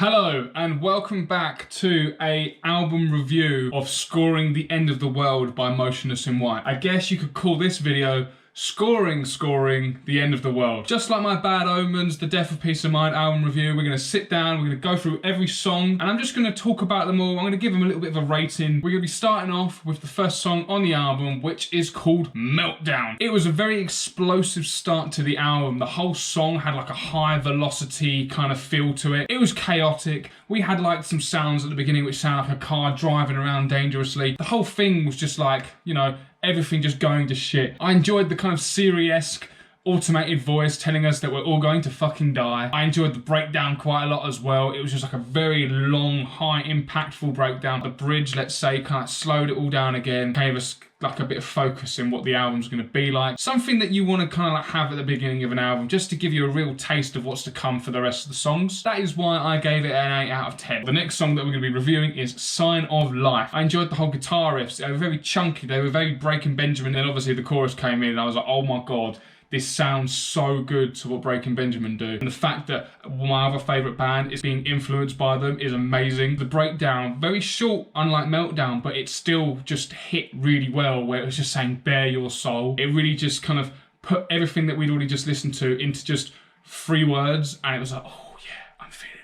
Hello and welcome back to a album review of Scoring the End of the World by Motionless in White. I guess you could call this video Scoring the End of the World. Just like my Bad Omens, the Death of Peace of Mind album review, we're going to sit down, we're going to go through every song, and I'm just going to talk about them all. I'm going to give them a little bit of a rating. We're going to be starting off with the first song on the album, which is called Meltdown. It was a very explosive start to the album. The whole song had like a high velocity kind of feel to it. It was chaotic. We had like some sounds at the beginning which sound like a car driving around dangerously. The whole thing was just like, you know, everything just going to shit. I enjoyed the kind of Siri-esque automated voice telling us that we're all going to fucking die. I enjoyed the breakdown quite a lot as well. It was just like a very long, high, impactful breakdown. The bridge, let's say, kind of slowed it all down again, gave us like a bit of focus in what the album's going to be like. Something that you want to kind of like have at the beginning of an album, just to give you a real taste of what's to come for the rest of the songs. That is why I gave it an 8 out of 10. The next song that we're going to be reviewing is Sign of Life. I enjoyed the whole guitar riffs. They were very chunky. They were very Breaking Benjamin. And obviously the chorus came in and I was like, oh my God, this sounds so good to what Breaking Benjamin do. And the fact that my other favourite band is being influenced by them is amazing. The breakdown, very short, unlike Meltdown, but it still just hit really well, where it was just saying, bare your soul. It really just kind of put everything that we'd already just listened to into just 3 words, and it was like, oh yeah, I'm feeling it.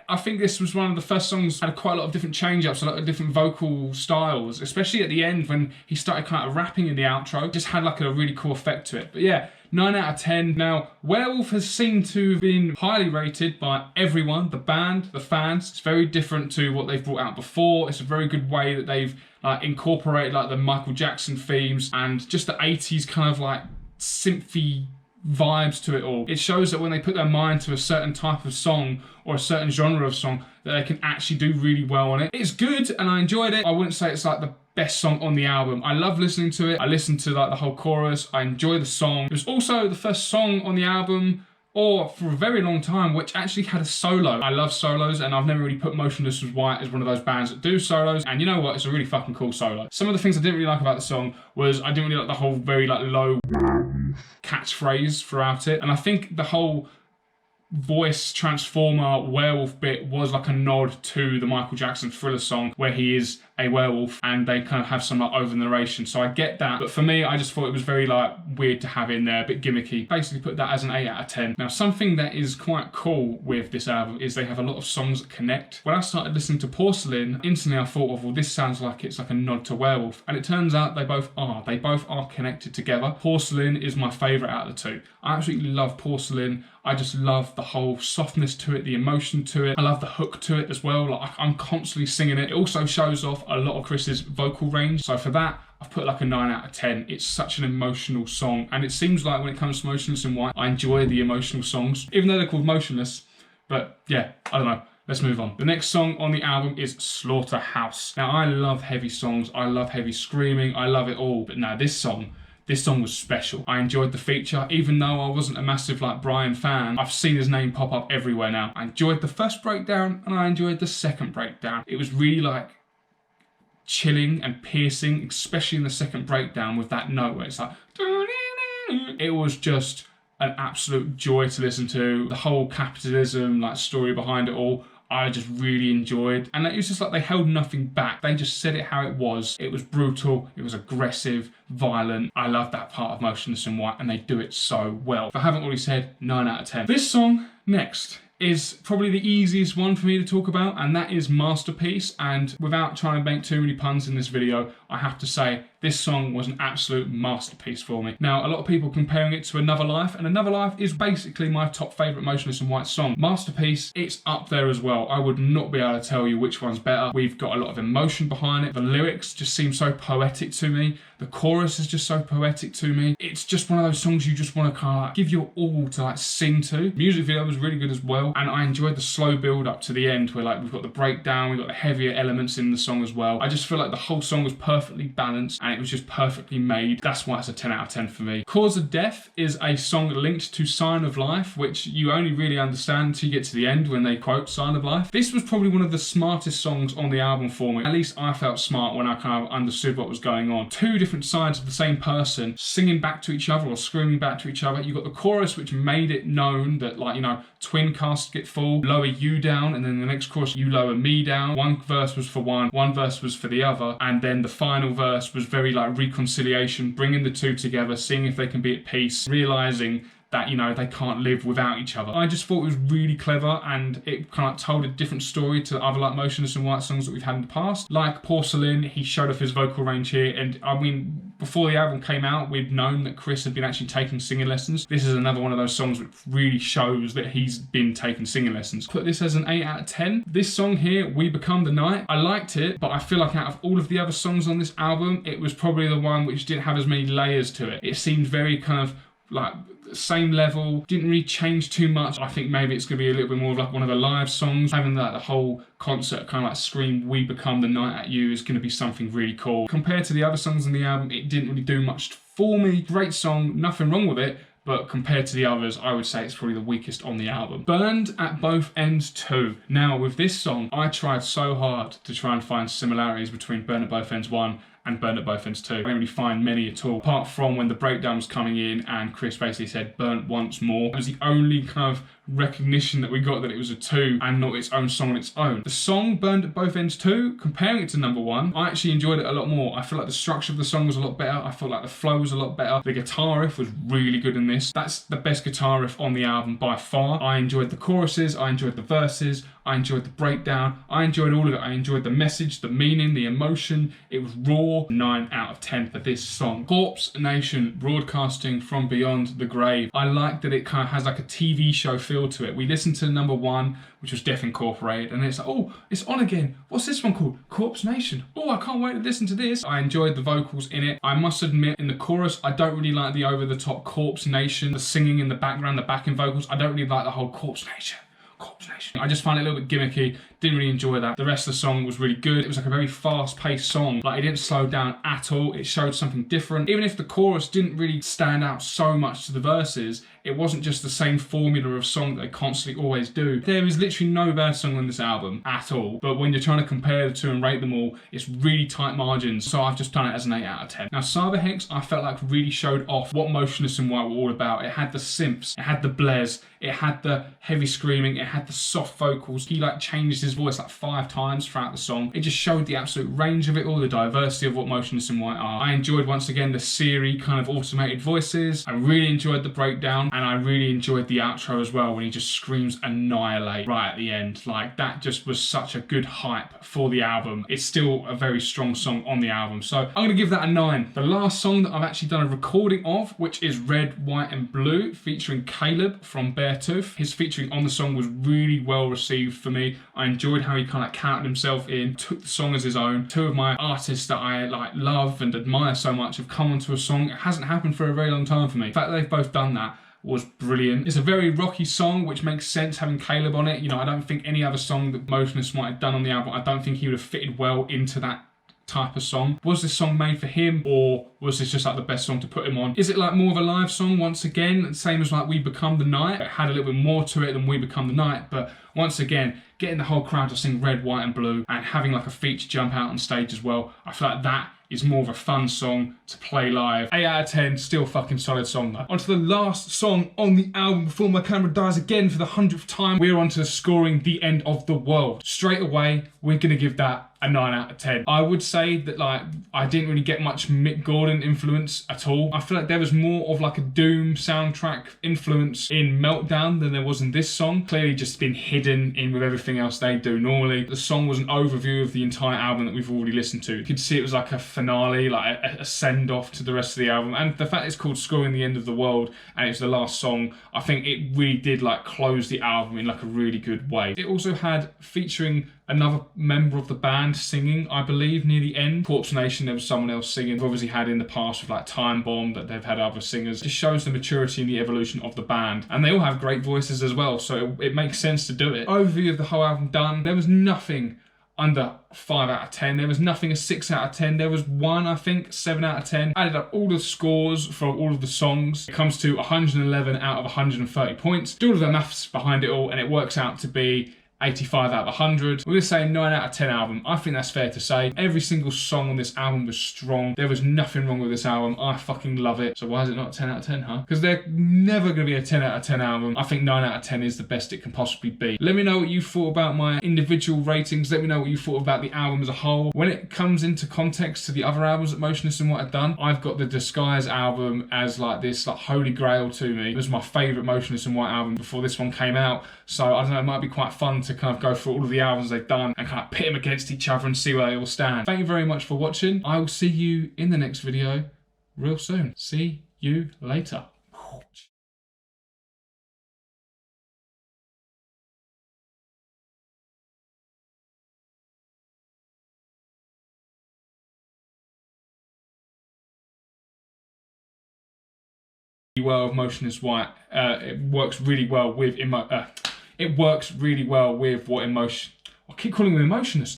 I think this was one of the first songs that had quite a lot of different change-ups, a lot of different vocal styles, especially at the end when he started kind of rapping in the outro. It just had like a really cool effect to it. But yeah, 9 out of 10. Now, Werewolf has seemed to have been highly rated by everyone, the band, the fans. It's very different to what they've brought out before. It's a very good way that they've incorporated like the Michael Jackson themes and just the 80s kind of like synthy vibes to it all. It shows that when they put their mind to a certain type of song or a certain genre of song, that they can actually do really well on it. It's good and I enjoyed it. I wouldn't say it's like the best song on the album. I love listening to it. I listened to like the whole chorus. I enjoy the song. It was also the first song on the album, or for a very long time, which actually had a solo. I love solos, and I've never really put Motionless in White as one of those bands that do solos, and you know what, it's a really fucking cool solo. Some of the things I didn't really like about the song was I didn't really like the whole very like low catchphrase throughout it, and I think the whole voice transformer werewolf bit was like a nod to the Michael Jackson Thriller song where he is a werewolf and they kind of have some like over narration, so I get that, but for me I just thought it was very like weird to have in there, a bit gimmicky. Basically put that as an 8 out of 10. Now something that is quite cool with this album is they have a lot of songs that connect. When I started listening to Porcelain, instantly I thought of, well, this sounds like it's like a nod to Werewolf, and it turns out they both are connected together. Porcelain is my favourite out of the two. I absolutely love Porcelain. I just love the whole softness to it, the emotion to it. I love the hook to it as well. Like I'm constantly singing it. It also shows off a lot of Chris's vocal range. So for that, I've put like a 9 out of 10. It's such an emotional song. And it seems like when it comes to Motionless in White, I enjoy the emotional songs, even though they're called Motionless. But yeah, I don't know. Let's move on. The next song on the album is Slaughterhouse. Now I love heavy songs. I love heavy screaming. I love it all. But now this song was special. I enjoyed the feature, even though I wasn't a massive like Brian fan. I've seen his name pop up everywhere now. I enjoyed the first breakdown and I enjoyed the second breakdown. It was really like chilling and piercing, especially in the second breakdown with that note where it's like, it was just an absolute joy to listen to. The whole capitalism like story behind it all, I just really enjoyed. And it was just like they held nothing back. They just said it how it was. It was brutal, it was aggressive, violent. I love that part of Motionless in White and they do it so well. If I haven't already said, 9 out of 10. This song next is probably the easiest one for me to talk about, and that is Masterpiece. And without trying to make too many puns in this video, I have to say this song was an absolute masterpiece for me. Now, a lot of people comparing it to Another Life, and Another Life is basically my top favourite Motionless in White song. Masterpiece, it's up there as well. I would not be able to tell you which one's better. We've got a lot of emotion behind it. The lyrics just seem so poetic to me. The chorus is just so poetic to me. It's just one of those songs you just want to kind of like give your all to like sing to. Music video was really good as well, and I enjoyed the slow build up to the end where like we've got the breakdown, we've got the heavier elements in the song as well. I just feel like the whole song was perfectly balanced and it was just perfectly made. That's why it's a 10 out of 10 for me. Cause of Death is a song linked to Sign of Life, which you only really understand until you get to the end when they quote Sign of Life. This was probably one of the smartest songs on the album for me. At least I felt smart when I kind of understood what was going on. Two different different sides of the same person singing back to each other or screaming back to each other. You got the chorus, which made it known that, like, you know, twin casket full, lower you down, and then the next chorus, you lower me down. One verse was for one verse was for the other, and then the final verse was very like reconciliation, bringing the two together, seeing if they can be at peace, realizing that, you know, they can't live without each other. I just thought it was really clever, and it kind of told a different story to other like Motionless in White songs that we've had in the past. Like Porcelain, he showed off his vocal range here, and I mean, before the album came out, we'd known that Chris had been actually taking singing lessons. This is another one of those songs which really shows that he's been taking singing lessons. Put this as an 8 out of 10. This song here, We Become the Night, I liked it, but I feel like out of all of the other songs on this album, it was probably the one which didn't have as many layers to it. It seemed very kind of like same level, didn't really change too much. I think maybe it's going to be a little bit more of like one of the live songs. Having that the whole concert kind of like scream We Become the Night at you is going to be something really cool. Compared to the other songs on the album, it didn't really do much for me. Great song, nothing wrong with it, but compared to the others, I would say it's probably the weakest on the album. Burned at Both Ends 2. Now with this song, I tried so hard to try and find similarities between Burned at Both Ends 1 and Burned at Both Ends 2. I didn't really find many at all, apart from when the breakdown was coming in and Chris basically said burnt once more. It was the only kind of recognition that we got that it was a 2 and not its own song on its own. The song Burned at Both Ends 2, comparing it to number 1, I actually enjoyed it a lot more. I feel like the structure of the song was a lot better. I felt like the flow was a lot better. The guitar riff was really good in this. That's the best guitar riff on the album by far. I enjoyed the choruses, I enjoyed the verses, I enjoyed the breakdown, I enjoyed all of it. I enjoyed the message, the meaning, the emotion. It was raw. 9 out of 10 for this song. Corpse Nation, Broadcasting from Beyond the Grave. I like that it kind of has like a TV show feel to it. We listened to number 1, which was Death Incorporated, and it's like, oh, it's on again. What's this one called? Corpse Nation. Oh, I can't wait to listen to this. I enjoyed the vocals in it. I must admit, in the chorus, I don't really like the over-the-top Corpse Nation, the singing in the background, the backing vocals. I don't really like the whole Corpse Nation. Corpse Nation. I just find it a little bit gimmicky. Didn't really enjoy that. The rest of the song was really good. It was like a very fast-paced song. Like, it didn't slow down at all. It showed something different. Even if the chorus didn't really stand out so much to the verses, it wasn't just the same formula of song that they constantly always do. There is literally no bad song on this album at all. But when you're trying to compare the two and rate them all, it's really tight margins. So I've just done it as an 8 out of 10. Now, Cyber Hex, I felt like really showed off what Motionless in White were all about. It had the synths, it had the blares, it had the heavy screaming, it had the soft vocals. He like changed his voice like 5 times throughout the song. It just showed the absolute range of it all, the diversity of what Motionless in White are. I enjoyed once again the Siri kind of automated voices. I really enjoyed the breakdown, and I really enjoyed the outro as well when he just screams annihilate right at the end. Like, that just was such a good hype for the album. It's still a very strong song on the album, so I'm gonna give that a 9. The last song that I've actually done a recording of, which is Red, White and Blue, featuring Caleb from Beartooth. His featuring on the song was really well received for me. I enjoyed how he kind of counted himself in, took the song as his own. 2 of my artists that I like love and admire so much have come onto a song. It hasn't happened for a very long time for me. The fact that they've both done that was brilliant. It's a very rocky song, which makes sense having Caleb on it. You know, I don't think any other song that Motionless might have done on the album, I don't think he would have fitted well into that type of song. Was this song made for him, or was this just like the best song to put him on? Is it like more of a live song once again, same as like We Become the Night? It had a little bit more to it than We Become the Night, but once again, getting the whole crowd to sing Red, White and Blue and having like a feature jump out on stage as well, I feel like that is more of a fun song to play live. 8 out of 10, still fucking solid song though. On to the last song on the album before my camera dies again for the 100th time. We're on to Scoring the End of the World. Straight away, we're gonna give that a 9 out of 10. I would say that like I didn't really get much Mick Gordon influence at all. I feel like there was more of like a Doom soundtrack influence in Meltdown than there was in this song. Clearly just been hidden in with everything else they do normally. The song was an overview of the entire album that we've already listened to. You could see it was like a finale, like a send-off to the rest of the album. And the fact it's called Scoring the End of the World and it's the last song, I think it really did like close the album in like a really good way. It also had featuring another member of the band singing, I believe, near the end. Corpse Nation, there was someone else singing. They've obviously had in the past with like Time Bomb that they've had other singers. It just shows the maturity and the evolution of the band. And they all have great voices as well, so it makes sense to do it. Overview of the whole album done. There was nothing under 5 out of 10. There was nothing a 6 out of 10. There was one, I think, 7 out of 10. Added up all the scores from all of the songs. It comes to 111 out of 130 points. Do all of the maths behind it all, and it works out to be 85 out of 100. We're gonna say 9 out of 10 album. I think that's fair to say. Every single song on this album was strong. There was nothing wrong with this album. I fucking love it. So why is it not a 10 out of 10, huh? Because they're never gonna be a 10 out of 10 album. I think 9 out of 10 is the best it can possibly be. Let me know what you thought about my individual ratings. Let me know what you thought about the album as a whole. When it comes into context to the other albums that Motionless and White have done, I've got the Disguise album as like this like holy grail to me. It was my favourite Motionless and White album before this one came out. So I don't know, it might be quite fun to kind of go through all of the albums they've done and kind of pit them against each other and see where they all stand. Thank you very much for watching. I will see you in the next video real soon. See you later. Well with Motionless White, it works really well with what emotion. I keep calling them Emotionless.